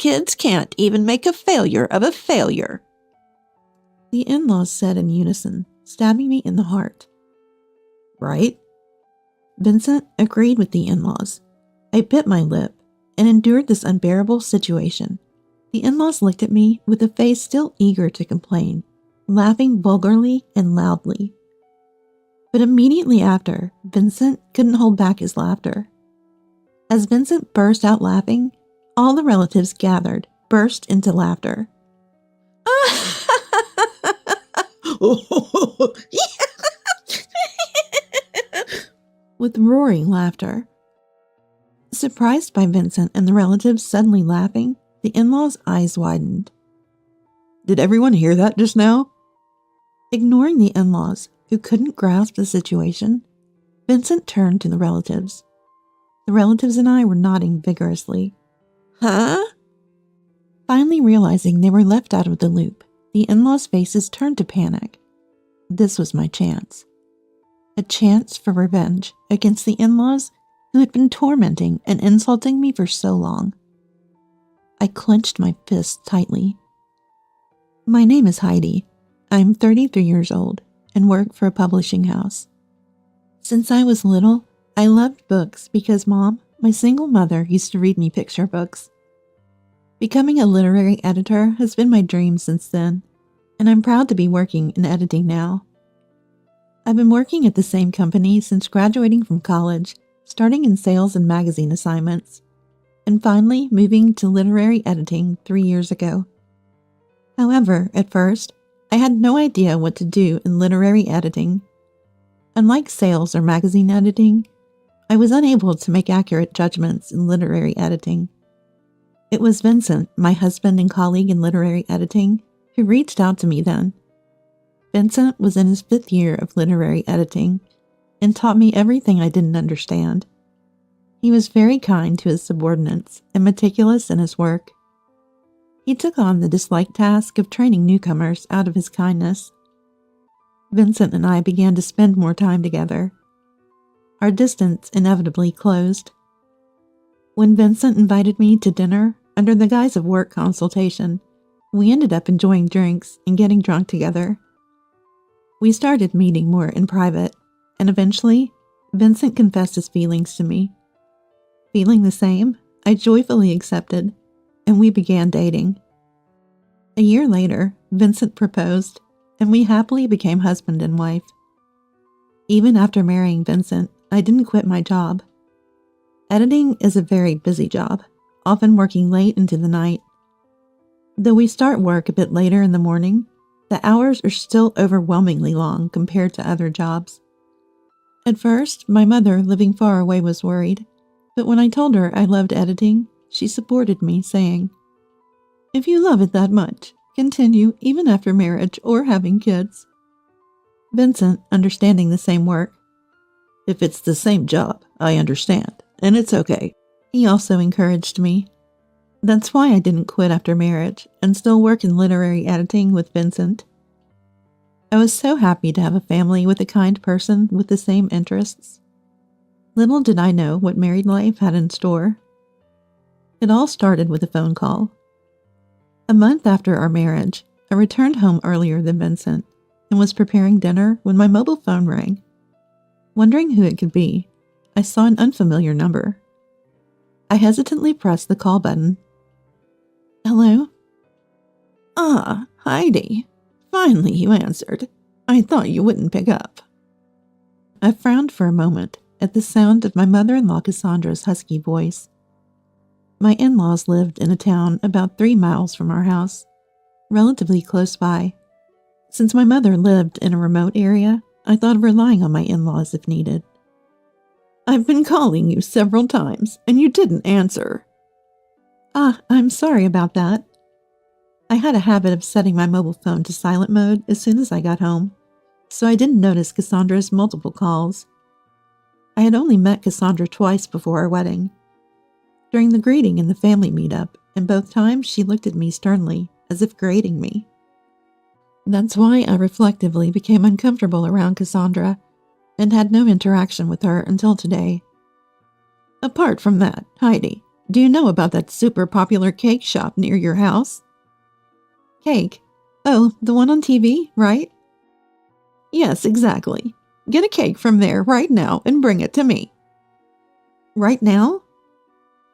kids can't even make a failure of a failure," the in-laws said in unison, stabbing me in the heart. "Right?" Vincent agreed with the in-laws. I bit my lip and endured this unbearable situation. The in-laws looked at me with a face still eager to complain, laughing vulgarly and loudly. But immediately after, Vincent couldn't hold back his laughter. As Vincent burst out laughing, all the relatives gathered, burst into laughter. With roaring laughter. Surprised by Vincent and the relatives suddenly laughing, the in-laws' eyes widened. "Did everyone hear that just now?" Ignoring the in-laws, who couldn't grasp the situation, Vincent turned to the relatives. The relatives and I were nodding vigorously. "Huh?" Finally realizing they were left out of the loop, the in-laws' faces turned to panic. This was my chance. A chance for revenge against the in-laws who had been tormenting and insulting me for so long. I clenched my fists tightly. "My name is Heidi. I'm 33 years old and work for a publishing house. Since I was little, I loved books because Mom, my single mother, used to read me picture books. Becoming a literary editor has been my dream since then, and I'm proud to be working in editing now. I've been working at the same company since graduating from college, starting in sales and magazine assignments, and finally moving to literary editing 3 years ago. However, at first, I had no idea what to do in literary editing. Unlike sales or magazine editing, I was unable to make accurate judgments in literary editing. It was Vincent, my husband and colleague in literary editing, who reached out to me then. Vincent was in his 5th year of literary editing and taught me everything I didn't understand. He was very kind to his subordinates and meticulous in his work. He took on the disliked task of training newcomers out of his kindness. Vincent and I began to spend more time together. Our distance inevitably closed. When Vincent invited me to dinner under the guise of work consultation, we ended up enjoying drinks and getting drunk together. We started meeting more in private, and eventually, Vincent confessed his feelings to me. Feeling the same, I joyfully accepted, and we began dating. A year later, Vincent proposed, and we happily became husband and wife. Even after marrying Vincent, I didn't quit my job. Editing is a very busy job, often working late into the night. Though we start work a bit later in the morning, the hours are still overwhelmingly long compared to other jobs. At first, my mother, living far away, was worried, but when I told her I loved editing, she supported me, saying, "If you love it that much, continue even after marriage or having kids." Vincent, understanding the same work, "If it's the same job, I understand, and it's okay." He also encouraged me. That's why I didn't quit after marriage and still work in literary editing with Vincent. I was so happy to have a family with a kind person with the same interests. Little did I know what married life had in store. It all started with a phone call. A month after our marriage, I returned home earlier than Vincent and was preparing dinner when my mobile phone rang. Wondering who it could be, I saw an unfamiliar number. I hesitantly pressed the call button. "Hello?" "Ah, Heidi. Finally you answered. I thought you wouldn't pick up." I frowned for a moment at the sound of my mother-in-law Cassandra's husky voice. My in-laws lived in a town about 3 miles from our house, relatively close by. Since my mother lived in a remote area, I thought of relying on my in-laws if needed. "I've been calling you several times, and you didn't answer." "Ah, I'm sorry about that." I had a habit of setting my mobile phone to silent mode as soon as I got home, so I didn't notice Cassandra's multiple calls. I had only met Cassandra twice before our wedding. During the greeting and the family meetup, and both times she looked at me sternly, as if grading me. That's why I reflectively became uncomfortable around Cassandra, and had no interaction with her until today. "Apart from that, Heidi, Do you know about that super popular cake shop near your house? Cake? Oh, the one on TV, right? Yes, exactly. Get a cake from there right now and bring it to me. Right now?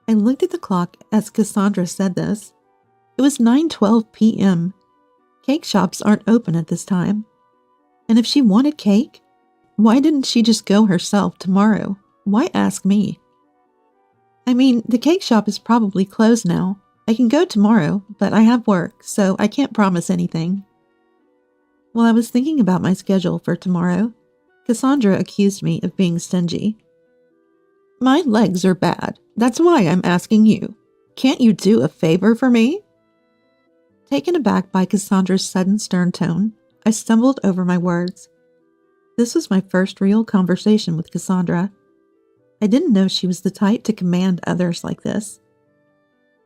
I looked at the clock as Cassandra said this. It was 9:12 p.m. Cake shops aren't open at this time. And if she wanted cake, why didn't she just go herself tomorrow? Why ask me? I mean, the cake shop is probably closed now. I can go tomorrow, but I have work, so I can't promise anything. While I was thinking about my schedule for tomorrow, Cassandra accused me of being stingy. My legs are bad. That's why I'm asking you. Can't you do a favor for me? Taken aback by Cassandra's sudden stern tone, I stumbled over my words. This was my first real conversation with Cassandra. I didn't know she was the type to command others like this.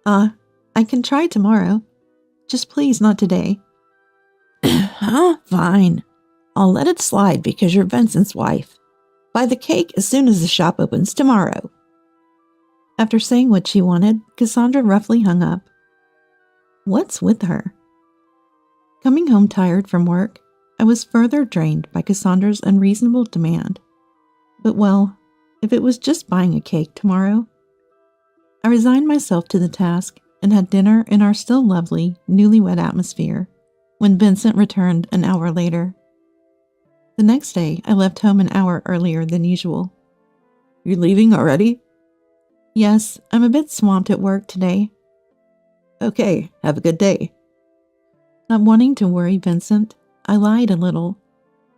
I can try tomorrow. Just please not today. Fine. I'll let it slide because you're Vincent's wife. Buy the cake as soon as the shop opens tomorrow. After saying what she wanted, Cassandra roughly hung up. What's with her? Coming home tired from work, I was further drained by Cassandra's unreasonable demand. But well, if it was just buying a cake tomorrow. I resigned myself to the task and had dinner in our still lovely, newlywed atmosphere when Vincent returned an hour later. The next day, I left home an hour earlier than usual. You leaving already? Yes, I'm a bit swamped at work today. Okay, have a good day. Not wanting to worry Vincent, I lied a little.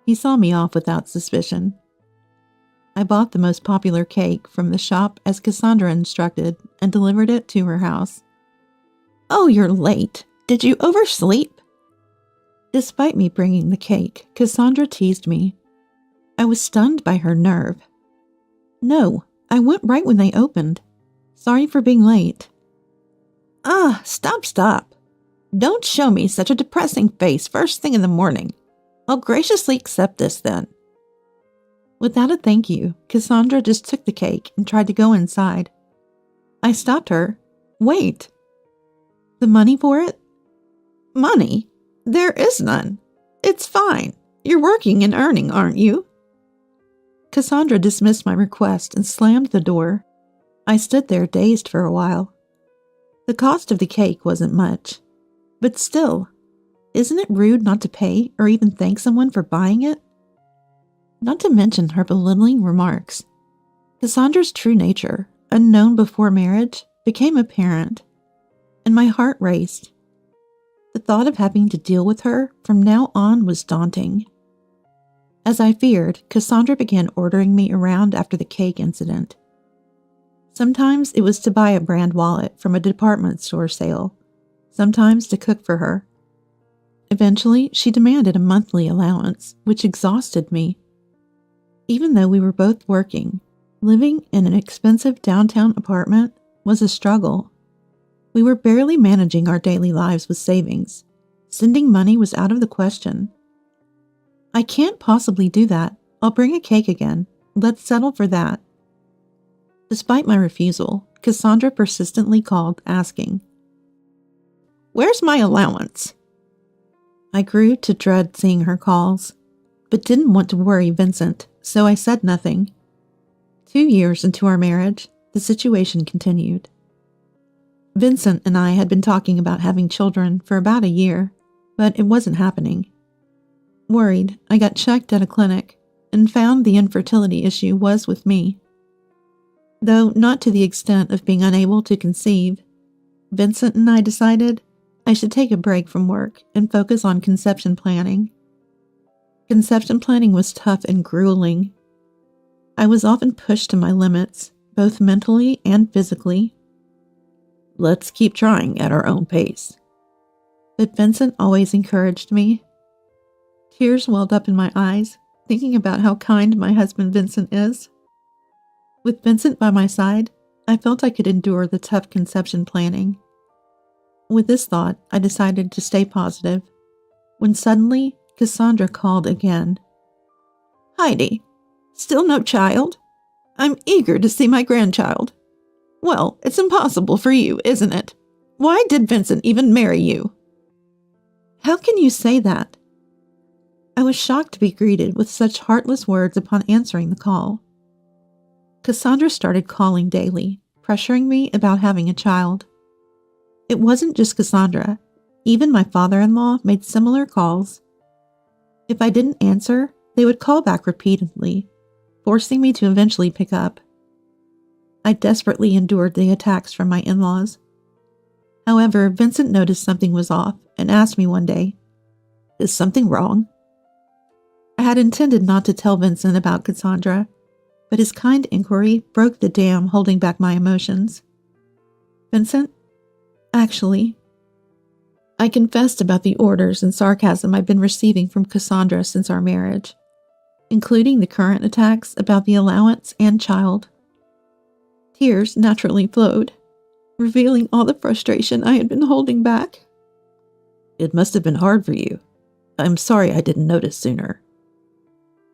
He saw me off without suspicion. I bought the most popular cake from the shop as Cassandra instructed and delivered it to her house. Oh, you're late. Did you oversleep? Despite me bringing the cake, Cassandra teased me. I was stunned by her nerve. No, I went right when they opened. Sorry for being late. Stop. Don't show me such a depressing face first thing in the morning. I'll graciously accept this then. Without a thank you, Cassandra just took the cake and tried to go inside. I stopped her. Wait. The money for it? Money? There is none. It's fine. You're working and earning, aren't you? Cassandra dismissed my request and slammed the door. I stood there dazed for a while. The cost of the cake wasn't much. But still, isn't it rude not to pay or even thank someone for buying it? Not to mention her belittling remarks. Cassandra's true nature, unknown before marriage, became apparent, and my heart raced. The thought of having to deal with her from now on was daunting. As I feared, Cassandra began ordering me around after the cake incident. Sometimes it was to buy a brand wallet from a department store sale, sometimes to cook for her. Eventually, she demanded a monthly allowance, which exhausted me. Even though we were both working, living in an expensive downtown apartment was a struggle. We were barely managing our daily lives with savings. Sending money was out of the question. I can't possibly do that. I'll bring a cake again. Let's settle for that. Despite my refusal, Cassandra persistently called, asking, Where's my allowance? I grew to dread seeing her calls, but didn't want to worry Vincent, so I said nothing. 2 years into our marriage, the situation continued. Vincent and I had been talking about having children for about a year, but it wasn't happening. Worried, I got checked at a clinic and found the infertility issue was with me. Though not to the extent of being unable to conceive, Vincent and I decided I should take a break from work and focus on conception planning. Conception planning was tough and grueling. I was often pushed to my limits, both mentally and physically. Let's keep trying at our own pace. But Vincent always encouraged me. Tears welled up in my eyes, thinking about how kind my husband Vincent is. With Vincent by my side, I felt I could endure the tough conception planning. With this thought, I decided to stay positive, when suddenly Cassandra called again. Heidi, still no child? I'm eager to see my grandchild. Well, it's impossible for you, isn't it? Why did Vincent even marry you? How can you say that? I was shocked to be greeted with such heartless words upon answering the call. Cassandra started calling daily, pressuring me about having a child. It wasn't just Cassandra. Even my father-in-law made similar calls. If I didn't answer, they would call back repeatedly, forcing me to eventually pick up. I desperately endured the attacks from my in-laws. However, Vincent noticed something was off and asked me one day, "Is something wrong?" I had intended not to tell Vincent about Cassandra, but his kind inquiry broke the dam holding back my emotions. "Vincent, actually," I confessed about the orders and sarcasm I've been receiving from Cassandra since our marriage, including the current attacks about the allowance and child. Tears naturally flowed, revealing all the frustration I had been holding back. "It must have been hard for you. I'm sorry I didn't notice sooner."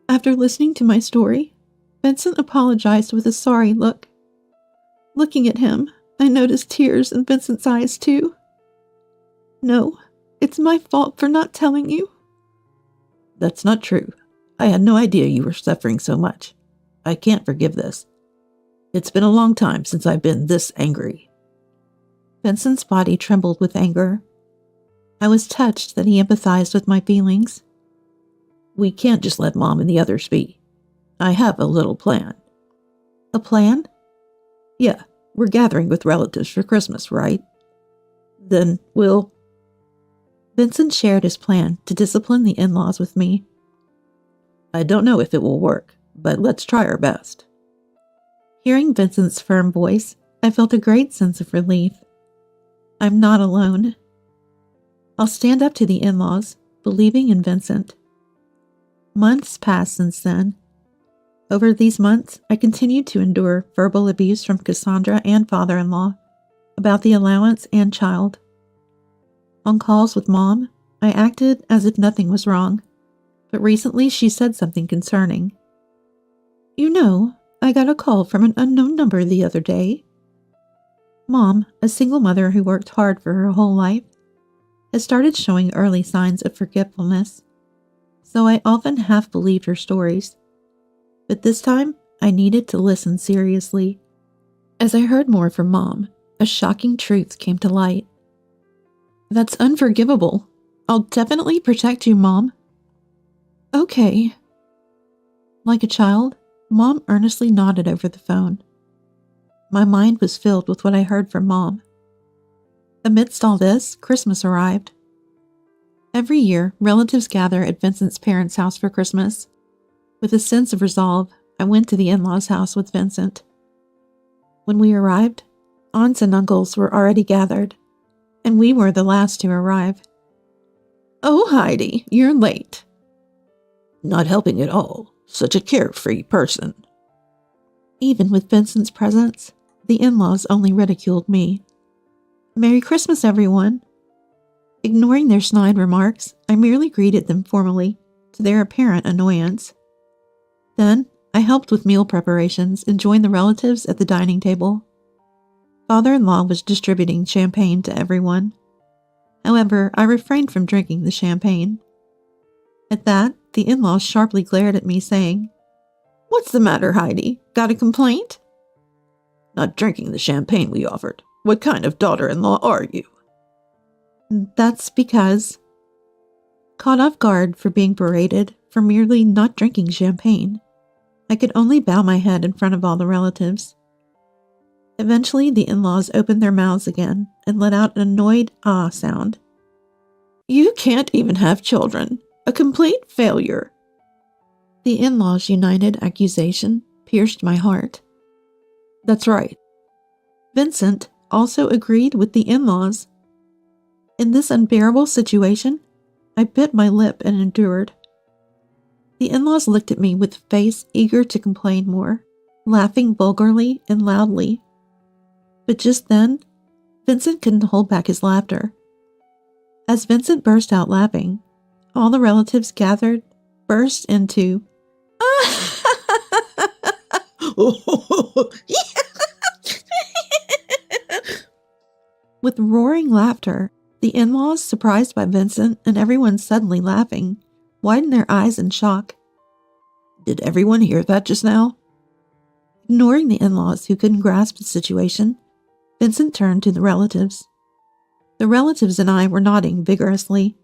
After listening to my story, Vincent apologized with a sorry look. Looking at him, I noticed tears in Vincent's eyes too. "No, it's my fault for not telling you." "That's not true. I had no idea you were suffering so much. I can't forgive this. It's been a long time since I've been this angry." Vincent's body trembled with anger. I was touched that he empathized with my feelings. "We can't just let Mom and the others be. I have a little plan." "A plan?" "Yeah, we're gathering with relatives for Christmas, right? Then we'll..." Vincent shared his plan to discipline the in-laws with me. "I don't know if it will work, but let's try our best." Hearing Vincent's firm voice, I felt a great sense of relief. I'm not alone. I'll stand up to the in-laws, believing in Vincent. Months passed since then. Over these months, I continued to endure verbal abuse from Cassandra and father-in-law about the allowance and child. On calls with Mom, I acted as if nothing was wrong, but recently she said something concerning. "You know, I got a call from an unknown number the other day." Mom, a single mother who worked hard for her whole life, has started showing early signs of forgetfulness, so I often half believed her stories. But this time, I needed to listen seriously. As I heard more from Mom, a shocking truth came to light. "That's unforgivable. I'll definitely protect you, Mom." "Okay." Like a child, Mom earnestly nodded over the phone. My mind was filled with what I heard from Mom. Amidst all this, Christmas arrived. Every year, relatives gather at Vincent's parents' house for Christmas. With a sense of resolve, I went to the in-laws' house with Vincent. When we arrived, aunts and uncles were already gathered, and we were the last to arrive. "Oh, Heidi, you're late." "Not helping at all. Such a carefree person." Even with Vincent's presence, the in-laws only ridiculed me. "Merry Christmas, everyone." Ignoring their snide remarks, I merely greeted them formally, to their apparent annoyance. Then, I helped with meal preparations and joined the relatives at the dining table. Father-in-law was distributing champagne to everyone. However, I refrained from drinking the champagne. At that, the in-laws sharply glared at me, saying, "What's the matter, Heidi? Got a complaint?" "Not drinking the champagne we offered. What kind of daughter-in-law are you?" "That's because..." Caught off guard for being berated for merely not drinking champagne, I could only bow my head in front of all the relatives. Eventually, the in-laws opened their mouths again and let out an annoyed ah sound. "You can't even have children. A complete failure." The in-laws' united accusation pierced my heart. That's right. Vincent also agreed with the in-laws. In this unbearable situation, I bit my lip and endured. The in-laws looked at me with a face eager to complain more, laughing vulgarly and loudly. But just then, Vincent couldn't hold back his laughter. As Vincent burst out laughing, all the relatives gathered burst into With roaring laughter, the in-laws, surprised by Vincent and everyone suddenly laughing, widened their eyes in shock. Did everyone hear that just now? Ignoring the in-laws who couldn't grasp the situation, Vincent turned to the relatives. The relatives and I were nodding vigorously.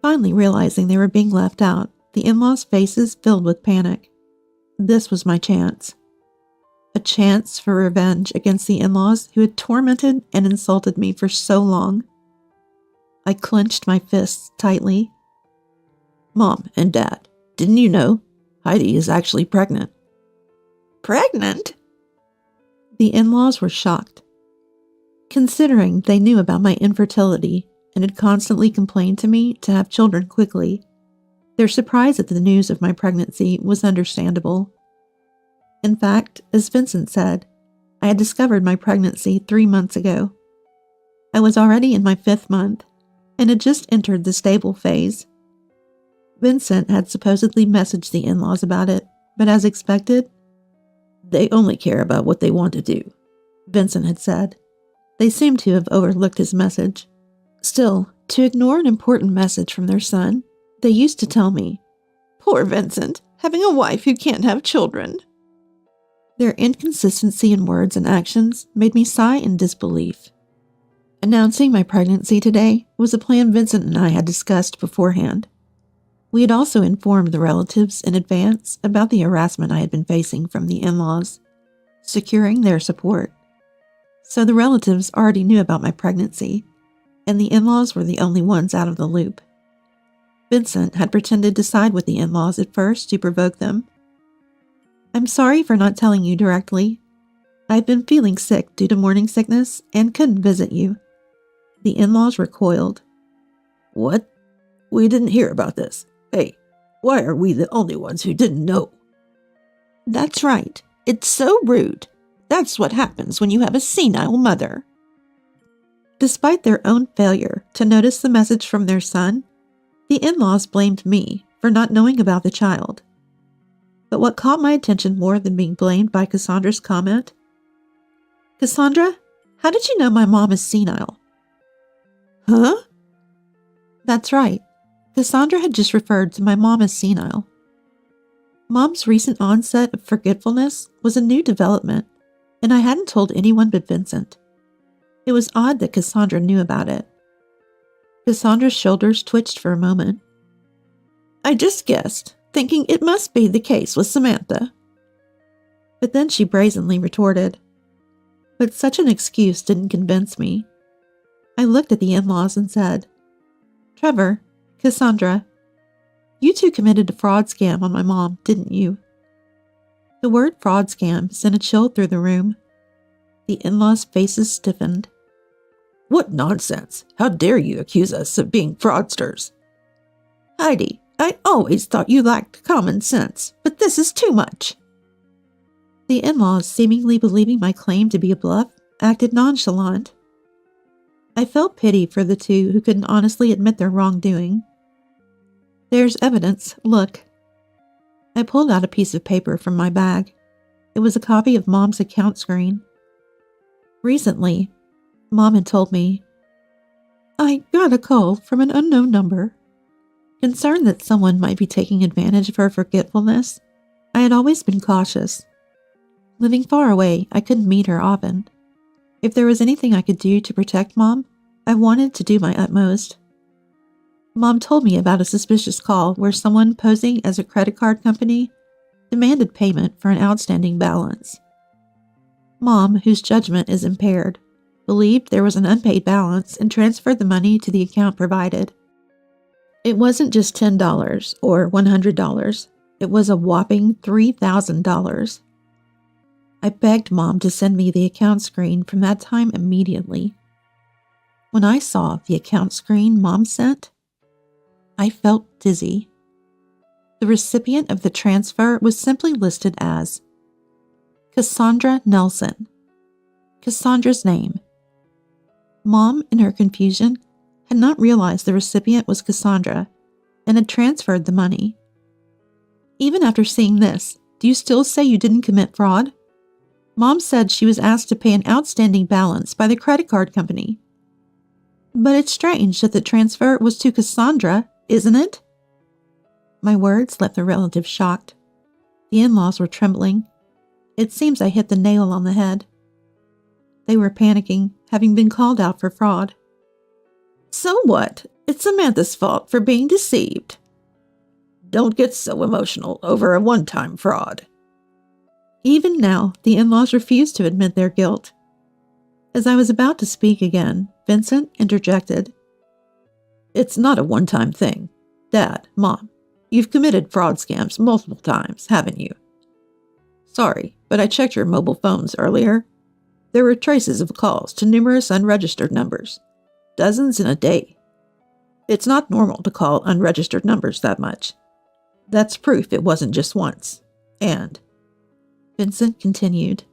Finally realizing they were being left out, the in-laws' faces filled with panic. This was my chance. A chance for revenge against the in-laws who had tormented and insulted me for so long. I clenched my fists tightly. Mom and Dad, didn't you know? Heidi is actually pregnant. Pregnant? The in-laws were shocked. Considering they knew about my infertility and had constantly complained to me to have children quickly, their surprise at the news of my pregnancy was understandable. In fact, as Vincent said, I had discovered my pregnancy 3 months ago. I was already in my 5th month and had just entered the stable phase. Vincent had supposedly messaged the in-laws about it, but as expected, they only care about what they want to do, Vincent had said. They seemed to have overlooked his message. Still, to ignore an important message from their son, they used to tell me, "Poor Vincent, having a wife who can't have children." Their inconsistency in words and actions made me sigh in disbelief. Announcing my pregnancy today was a plan Vincent and I had discussed beforehand. We had also informed the relatives in advance about the harassment I had been facing from the in-laws, securing their support. So the relatives already knew about my pregnancy, and the in-laws were the only ones out of the loop. Vincent had pretended to side with the in-laws at first to provoke them. "I'm sorry for not telling you directly. I've been feeling sick due to morning sickness and couldn't visit you." The in-laws recoiled. "What? We didn't hear about this. Hey, why are we the only ones who didn't know?" "That's right. It's so rude. That's what happens when you have a senile mother." Despite their own failure to notice the message from their son, the in-laws blamed me for not knowing about the child. But what caught my attention more than being blamed by Cassandra's comment? "Cassandra, how did you know my mom is senile?" Huh? That's right. Cassandra had just referred to my mom as senile. Mom's recent onset of forgetfulness was a new development, and I hadn't told anyone but Vincent. It was odd that Cassandra knew about it. Cassandra's shoulders twitched for a moment. "I just guessed, thinking it must be the case with Samantha." But then she brazenly retorted. But such an excuse didn't convince me. I looked at the in-laws and said, "Trevor, Cassandra, you two committed a fraud scam on my mom, didn't you?" The word fraud scam sent a chill through the room. The in-laws' faces stiffened. "What nonsense! How dare you accuse us of being fraudsters?" "Heidi, I always thought you lacked common sense, but this is too much." The in-laws, seemingly believing my claim to be a bluff, acted nonchalant. I felt pity for the two who couldn't honestly admit their wrongdoing. "There's evidence, look." I pulled out a piece of paper from my bag. It was a copy of Mom's account screen. Recently, Mom had told me, "I got a call from an unknown number." Concerned that someone might be taking advantage of her forgetfulness, I had always been cautious. Living far away, I couldn't meet her often. If there was anything I could do to protect Mom, I wanted to do my utmost. Mom told me about a suspicious call where someone posing as a credit card company demanded payment for an outstanding balance. Mom, whose judgment is impaired, believed there was an unpaid balance and transferred the money to the account provided. It wasn't just $10 or $100. It was a whopping $3,000. I begged Mom to send me the account screen from that time immediately. When I saw the account screen Mom sent, I felt dizzy. The recipient of the transfer was simply listed as Cassandra Nelson. Cassandra's name. Mom, in her confusion, had not realized the recipient was Cassandra and had transferred the money. "Even after seeing this, do you still say you didn't commit fraud?" Mom said she was asked to pay an outstanding balance by the credit card company. But it's strange that the transfer was to Cassandra, isn't it? My words left the relatives shocked. The in-laws were trembling. It seems I hit the nail on the head. They were panicking, having been called out for fraud. So what? It's Samantha's fault for being deceived. Don't get so emotional over a one-time fraud. Even now, the in-laws refused to admit their guilt. As I was about to speak again, Vincent interjected. It's not a one-time thing. Dad, Mom, you've committed fraud scams multiple times, haven't you? Sorry, but I checked your mobile phones earlier. There were traces of calls to numerous unregistered numbers. Dozens in a day. It's not normal to call unregistered numbers that much. That's proof it wasn't just once. And Vincent continued.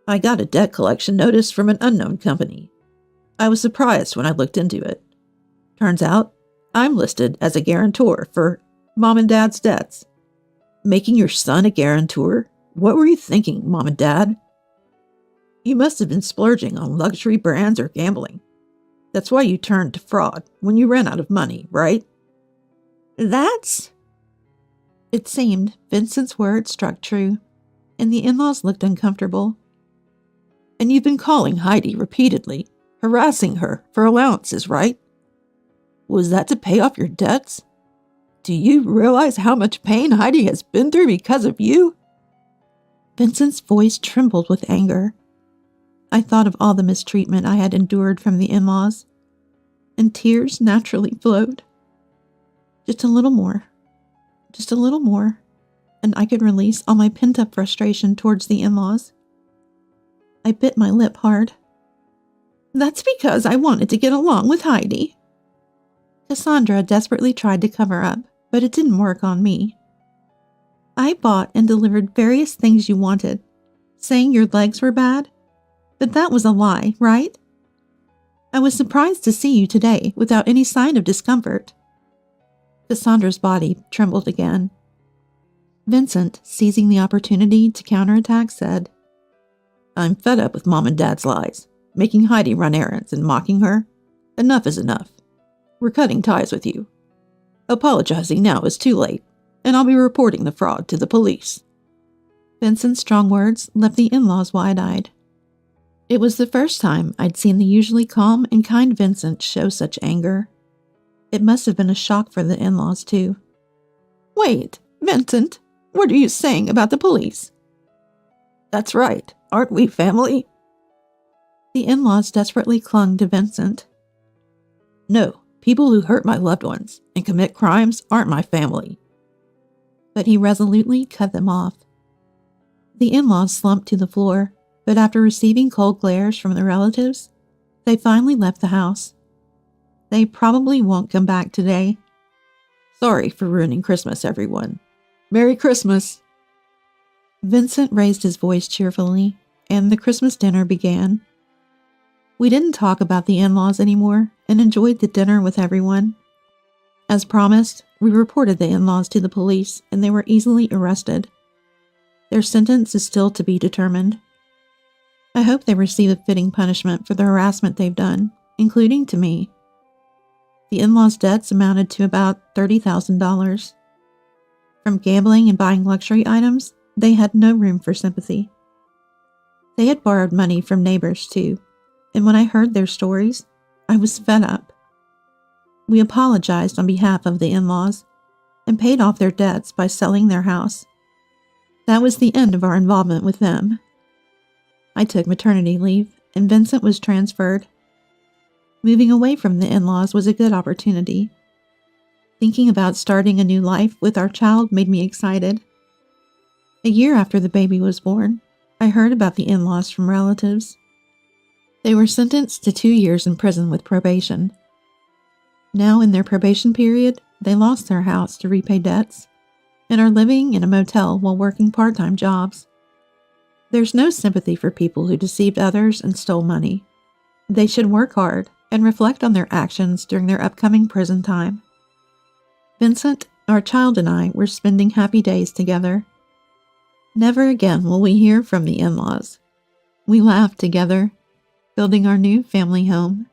I got a debt collection notice from an unknown company. I was surprised when I looked into it. Turns out, I'm listed as a guarantor for Mom and Dad's debts. Making your son a guarantor? What were you thinking, Mom and Dad? You must have been splurging on luxury brands or gambling. That's why you turned to fraud when you ran out of money, right? It seemed Vincent's words struck true, and the in-laws looked uncomfortable. And you've been calling Heidi repeatedly, harassing her for allowances, right? Was that to pay off your debts? Do you realize how much pain Heidi has been through because of you? Vincent's voice trembled with anger. I thought of all the mistreatment I had endured from the in-laws, and tears naturally flowed. Just a little more, and I could release all my pent-up frustration towards the in-laws. I bit my lip hard. That's because I wanted to get along with Heidi. Cassandra desperately tried to cover up, but it didn't work on me. I bought and delivered various things you wanted, saying your legs were bad, but that was a lie, right? I was surprised to see you today without any sign of discomfort. Cassandra's body trembled again. Vincent, seizing the opportunity to counterattack, said, I'm fed up with Mom and Dad's lies, making Heidi run errands and mocking her. Enough is enough. We're cutting ties with you. Apologizing now is too late, and I'll be reporting the fraud to the police. Vincent's strong words left the in-laws wide-eyed. It was the first time I'd seen the usually calm and kind Vincent show such anger. It must have been a shock for the in-laws, too. Wait, Vincent, what are you saying about the police? That's right, aren't we family? The in-laws desperately clung to Vincent. No, people who hurt my loved ones and commit crimes aren't my family. But he resolutely cut them off. The in-laws slumped to the floor, but after receiving cold glares from the relatives, they finally left the house. They probably won't come back today. Sorry for ruining Christmas, everyone. Merry Christmas! Vincent raised his voice cheerfully, and the Christmas dinner began. We didn't talk about the in-laws anymore and enjoyed the dinner with everyone. As promised, we reported the in-laws to the police and they were easily arrested. Their sentence is still to be determined. I hope they receive a fitting punishment for the harassment they've done, including to me. The in-laws' debts amounted to about $30,000. From gambling and buying luxury items, they had no room for sympathy. They had borrowed money from neighbors too, and when I heard their stories, I was fed up. We apologized on behalf of the in-laws and paid off their debts by selling their house. That was the end of our involvement with them. I took maternity leave, and Vincent was transferred. Moving away from the in-laws was a good opportunity. Thinking about starting a new life with our child made me excited. A year after the baby was born, I heard about the in-laws from relatives. They were sentenced to 2 years in prison with probation. Now, in their probation period, they lost their house to repay debts and are living in a motel while working part-time jobs. There's no sympathy for people who deceived others and stole money. They should work hard and reflect on their actions during their upcoming prison time. Vincent, our child, and I were spending happy days together. Never again will we hear from the in-laws. We laughed together, building our new family home.